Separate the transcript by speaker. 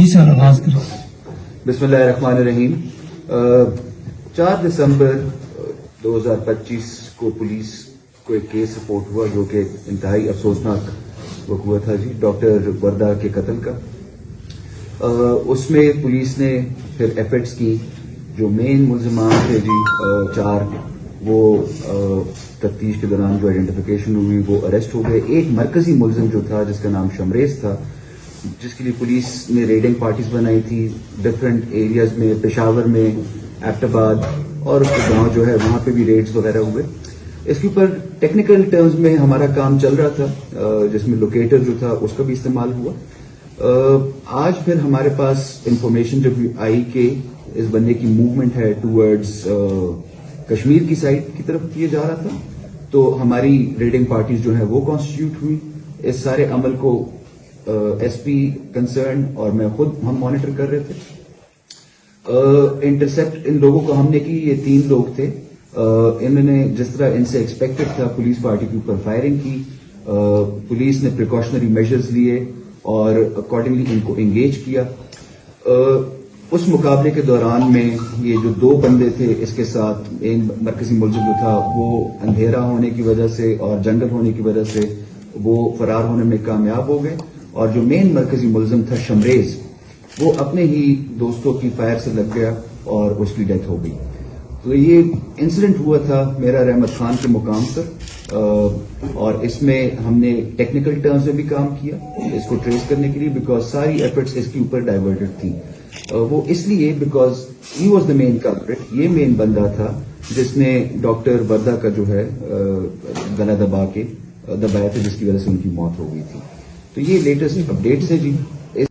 Speaker 1: سر آغاز کریں.
Speaker 2: بسم اللہ الرحمن الرحیم. 4 دسمبر 2025 کو پولیس کو ایک کیس رپورٹ ہوا جو کہ انتہائی افسوسناک وقوع تھا جی، ڈاکٹر وردہ کے قتل کا. اس میں پولیس نے پھر ایفرٹس کی. جو مین ملزمان تھے جی 4 وہ تفتیش کے دوران جو آئیڈینٹیفیکیشن ہوئی وہ اریسٹ ہو گئے. ایک مرکزی ملزم جو تھا جس کا نام شمریز تھا، جس کے لیے پولیس نے ریڈنگ پارٹیز بنائی تھی ڈفرینٹ ایریاز میں، پشاور میں، ایبٹ آباد اور اس کے گاؤں جو ہے وہاں پہ بھی ریڈز وغیرہ ہوئے. اس کے اوپر ٹیکنیکل ٹرمز میں ہمارا کام چل رہا تھا جس میں لوکیٹر جو تھا اس کا بھی استعمال ہوا. آج پھر ہمارے پاس انفارمیشن جب آئی کہ اس بندے کی موومنٹ ہے ٹورڈز کشمیر کی سائڈ کی طرف کیا جا رہا تھا، تو ہماری ریڈنگ پارٹیز جو ہیں وہ کانسٹیٹیوٹ ہوئی. اس سارے عمل کو ایس پی کنسرن اور میں خود ہم مانیٹر کر رہے تھے. انٹرسپٹ ان لوگوں کو ہم نے کی. یہ 3 لوگ تھے. انہوں نے جس طرح ان سے ایکسپیکٹڈ تھا پولیس پارٹی کے اوپر فائرنگ کی. پولیس نے پریکاشنری میجرز لیے اور اکارڈنگلی ان کو انگیج کیا. اس مقابلے کے دوران میں یہ جو 2 بندے تھے اس کے ساتھ مرکزی ملزم جو تھا وہ اندھیرا ہونے کی وجہ سے اور جنگل ہونے کی وجہ سے وہ فرار ہونے میں کامیاب ہو گئے. اور جو مین مرکزی ملزم تھا شمریز، وہ اپنے ہی دوستوں کی فائر سے لگ گیا اور اس کی ڈیتھ ہو گئی. تو یہ انسیڈنٹ ہوا تھا میرا رحمت خان کے مقام پر، اور اس میں ہم نے ٹیکنیکل ٹرمز میں بھی کام کیا اس کو ٹریس کرنے کے لیے، بیکاز ساری ایفرٹس اس کے اوپر ڈائیورٹڈ تھی. وہ اس لیے because he was the main culprit. یہ مین بندہ تھا جس نے ڈاکٹر وردہ کا جو ہے گلا دبایا تھا، جس کی وجہ سے ان کی موت ہو گئی تھی. تو یہ لیٹسٹ اپڈیٹس ہے جی.